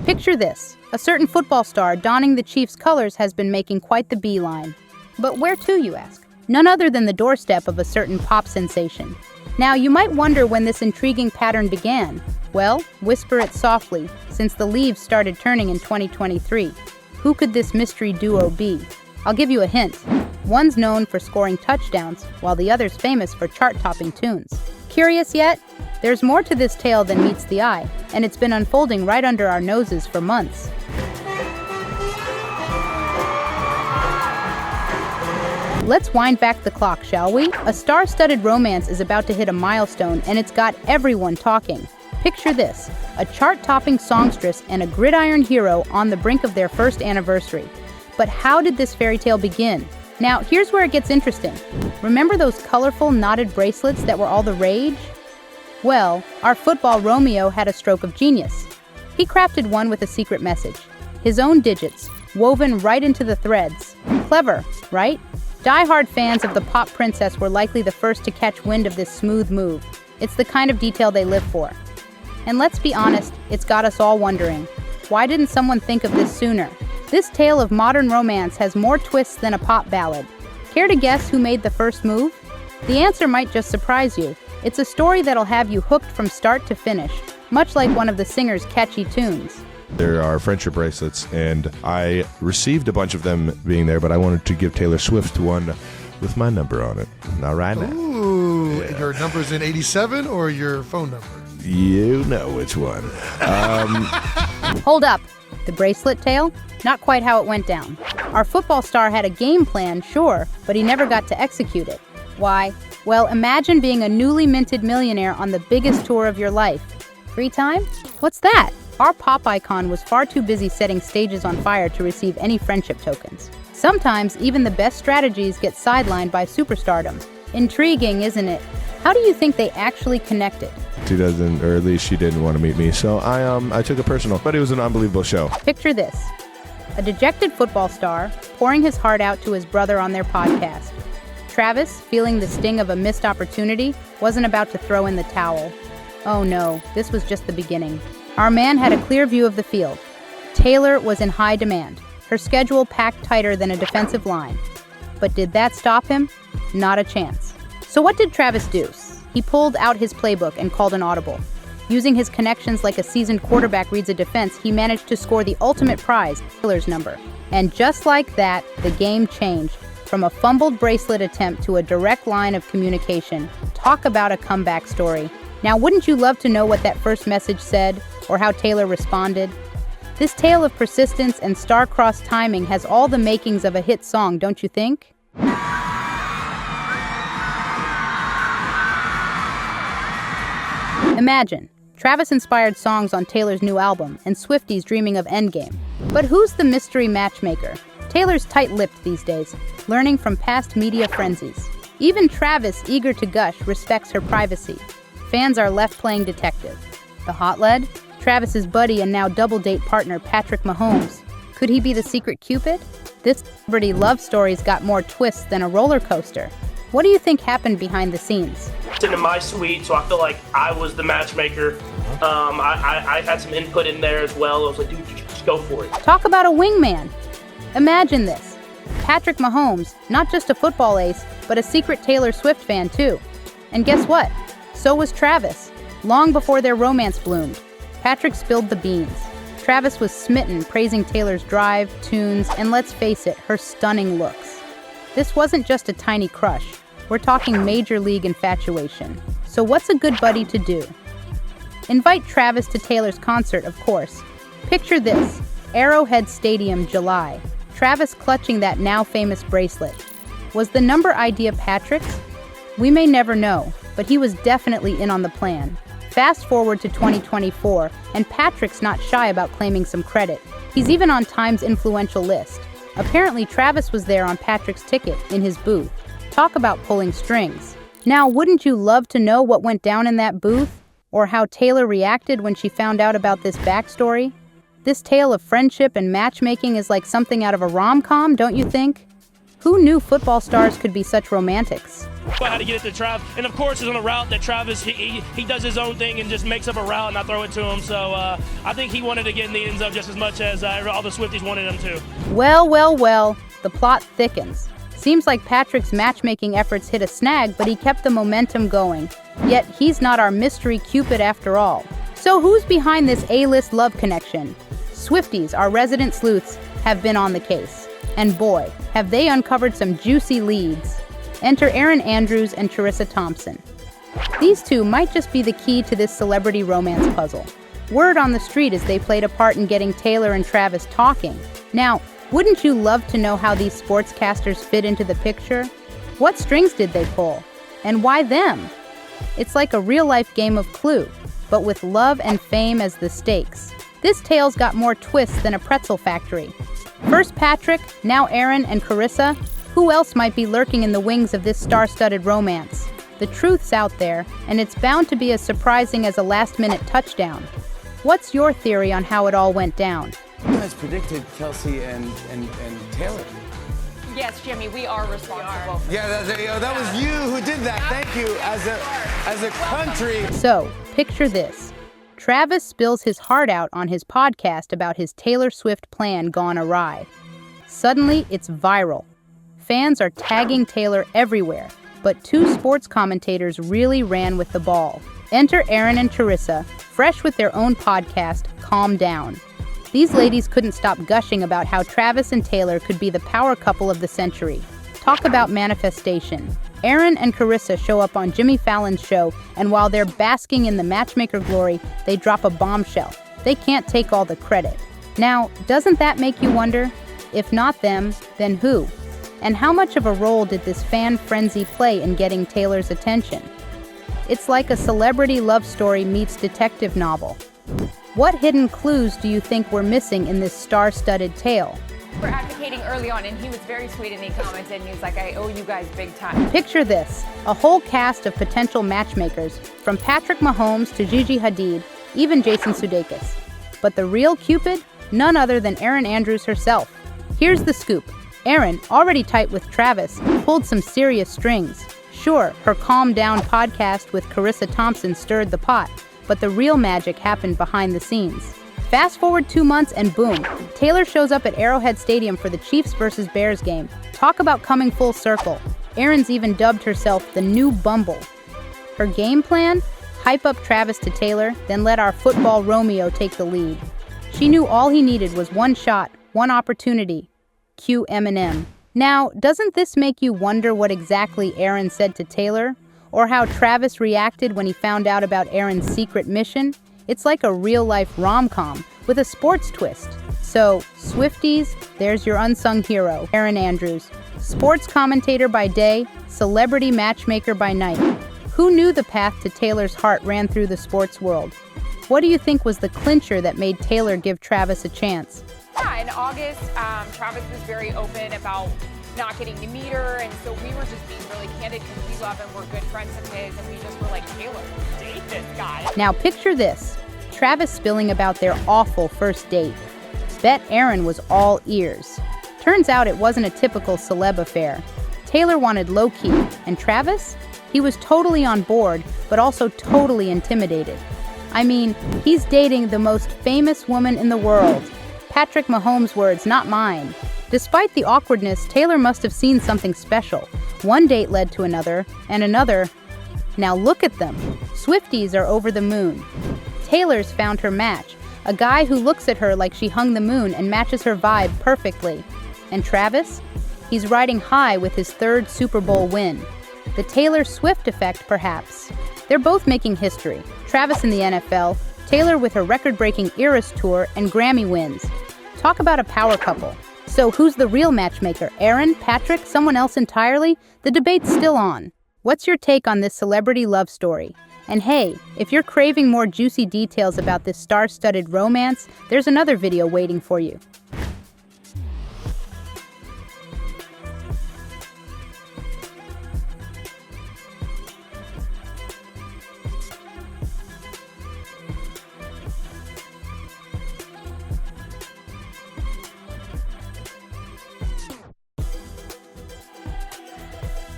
Picture this. A certain football star donning the Chiefs' colors has been making quite the beeline. But where to, you ask? None other than the doorstep of a certain pop sensation. Now, you might wonder when this intriguing pattern began. Well, whisper it softly, since the leaves started turning in 2023. Who could this mystery duo be? I'll give you a hint. One's known for scoring touchdowns, while the other's famous for chart-topping tunes. Curious yet? There's more to this tale than meets the eye, and it's been unfolding right under our noses for months. Let's wind back the clock, shall we? A star-studded romance is about to hit a milestone, and it's got everyone talking. Picture this, a chart-topping songstress and a gridiron hero on the brink of their first anniversary. But how did this fairy tale begin? Now, here's where it gets interesting. Remember those colorful knotted bracelets that were all the rage? Well, our football Romeo had a stroke of genius. He crafted one with a secret message. His own digits, woven right into the threads. Clever, right? Die-hard fans of the pop princess were likely the first to catch wind of this smooth move. It's the kind of detail they live for. And let's be honest, it's got us all wondering, why didn't someone think of this sooner? This tale of modern romance has more twists than a pop ballad. Care to guess who made the first move? The answer might just surprise you. It's a story that'll have you hooked from start to finish, much like one of the singer's catchy tunes. There are friendship bracelets, and I received a bunch of them being there, but I wanted to give Taylor Swift one with my number on it. Not right now. Ooh, yeah. Your number's in 87 or your phone number? You know which one. Hold up. The bracelet tale? Not quite how it went down. Our football star had a game plan, sure, but he never got to execute it. Why? Well, imagine being a newly minted millionaire on the biggest tour of your life. Free time? What's that? Our pop icon was far too busy setting stages on fire to receive any friendship tokens. Sometimes, even the best strategies get sidelined by superstardom. Intriguing, isn't it? How do you think they actually connected? She doesn't, or at least she didn't want to meet me, so I took it personal, but it was an unbelievable show. Picture this. A dejected football star pouring his heart out to his brother on their podcast. Travis, feeling the sting of a missed opportunity, wasn't about to throw in the towel. Oh no, this was just the beginning. Our man had a clear view of the field. Taylor was in high demand, her schedule packed tighter than a defensive line. But did that stop him? Not a chance. So what did Travis do? He pulled out his playbook and called an audible. Using his connections like a seasoned quarterback reads a defense, he managed to score the ultimate prize, Taylor's number. And just like that, the game changed. From a fumbled bracelet attempt to a direct line of communication. Talk about a comeback story. Now, wouldn't you love to know what that first message said, or how Taylor responded? This tale of persistence and star-crossed timing has all the makings of a hit song, don't you think? Imagine, Travis-inspired songs on Taylor's new album, and Swifties dreaming of Endgame. But who's the mystery matchmaker? Taylor's tight-lipped these days, learning from past media frenzies. Even Travis, eager to gush, respects her privacy. Fans are left playing detective. The hot lead? Travis's buddy and now double-date partner Patrick Mahomes. Could he be the secret Cupid? This celebrity love story's got more twists than a roller coaster. What do you think happened behind the scenes? In my suite, so I feel like I was the matchmaker. I had some input in there as well. I was like, dude, just go for it. Talk about a wingman. Imagine this. Patrick Mahomes, not just a football ace, but a secret Taylor Swift fan too. And guess what? So was Travis. Long before their romance bloomed, Patrick spilled the beans. Travis was smitten, praising Taylor's drive, tunes, and let's face it, her stunning looks. This wasn't just a tiny crush. We're talking major league infatuation. So what's a good buddy to do? Invite Travis to Taylor's concert, of course. Picture this, Arrowhead Stadium, July. Travis clutching that now famous bracelet. Was the number idea Patrick's? We may never know, but he was definitely in on the plan. Fast forward to 2024, and Patrick's not shy about claiming some credit. He's even on Time's influential list. Apparently, Travis was there on Patrick's ticket in his booth. Talk about pulling strings. Now, wouldn't you love to know what went down in that booth? Or how Taylor reacted when she found out about this backstory? This tale of friendship and matchmaking is like something out of a rom-com, don't you think? Who knew football stars could be such romantics? I had to get it to Trav, and of course it's on a route that Travis, he does his own thing and just makes up a route and I throw it to him. So I think he wanted to get in the end zone just as much as all the Swifties wanted him to. Well, well, well, the plot thickens. Seems like Patrick's matchmaking efforts hit a snag, but he kept the momentum going. Yet he's not our mystery Cupid after all. So who's behind this A-list love connection? Swifties, our resident sleuths, have been on the case. And boy, have they uncovered some juicy leads. Enter Erin Andrews and Charissa Thompson. These two might just be the key to this celebrity romance puzzle. Word on the street is they played a part in getting Taylor and Travis talking. Now, wouldn't you love to know how these sportscasters fit into the picture? What strings did they pull? And why them? It's like a real-life game of Clue, but with love and fame as the stakes. This tale's got more twists than a pretzel factory. First Patrick, now Erin and Charissa. Who else might be lurking in the wings of this star-studded romance? The truth's out there, and it's bound to be as surprising as a last-minute touchdown. What's your theory on how it all went down? You guys predicted Kelce and Taylor. Yes, Jimmy, we are responsible. Yeah, that was you who did that. Thank you, as a country. So, picture this. Travis spills his heart out on his podcast about his Taylor Swift plan gone awry. Suddenly, it's viral. Fans are tagging Taylor everywhere, but two sports commentators really ran with the ball. Enter Erin and Charissa, fresh with their own podcast, Calm Down. These ladies couldn't stop gushing about how Travis and Taylor could be the power couple of the century. Talk about manifestation. Erin and Charissa show up on Jimmy Fallon's show, and while they're basking in the Matchmaker glory, they drop a bombshell. They can't take all the credit. Now, doesn't that make you wonder? If not them, then who? And how much of a role did this fan frenzy play in getting Taylor's attention? It's like a celebrity love story meets detective novel. What hidden clues do you think we're missing in this star-studded tale? We're advocating early on, and he was very sweet, and he commented, and he's like, I owe you guys big time. Picture this, a whole cast of potential matchmakers, from Patrick Mahomes to Gigi Hadid, even Jason Sudeikis. But the real Cupid? None other than Erin Andrews herself. Here's the scoop. Erin, already tight with Travis, pulled some serious strings. Sure, her Calm Down podcast with Charissa Thompson stirred the pot, but the real magic happened behind the scenes. Fast forward 2 months and boom, Taylor shows up at Arrowhead Stadium for the Chiefs vs. Bears game. Talk about coming full circle. Erin's even dubbed herself the new Bumble. Her game plan? Hype up Travis to Taylor, then let our football Romeo take the lead. She knew all he needed was one shot, one opportunity. Cue Eminem. Now, doesn't this make you wonder what exactly Erin said to Taylor? Or how Travis reacted when he found out about Erin's secret mission? It's like a real-life rom-com with a sports twist. So, Swifties, there's your unsung hero, Erin Andrews. Sports commentator by day, celebrity matchmaker by night. Who knew the path to Taylor's heart ran through the sports world? What do you think was the clincher that made Taylor give Travis a chance? Yeah, in August, Travis was very open about not getting to meet her, and so we were just being really candid because we love him, we're good friends of his, and we just were like, Taylor, date this guy. Now picture this, Travis spilling about their awful first date. Bet Erin was all ears. Turns out it wasn't a typical celeb affair. Taylor wanted low-key, and Travis? He was totally on board, but also totally intimidated. I mean, he's dating the most famous woman in the world. Patrick Mahomes' words, not mine. Despite the awkwardness, Taylor must have seen something special. One date led to another, and another. Now look at them. Swifties are over the moon. Taylor's found her match, a guy who looks at her like she hung the moon and matches her vibe perfectly. And Travis? He's riding high with his third Super Bowl win. The Taylor Swift effect, perhaps. They're both making history. Travis in the NFL, Taylor with her record-breaking Eras tour and Grammy wins. Talk about a power couple. So who's the real matchmaker? Erin, Patrick, someone else entirely? The debate's still on. What's your take on this celebrity love story? And hey, if you're craving more juicy details about this star-studded romance, there's another video waiting for you.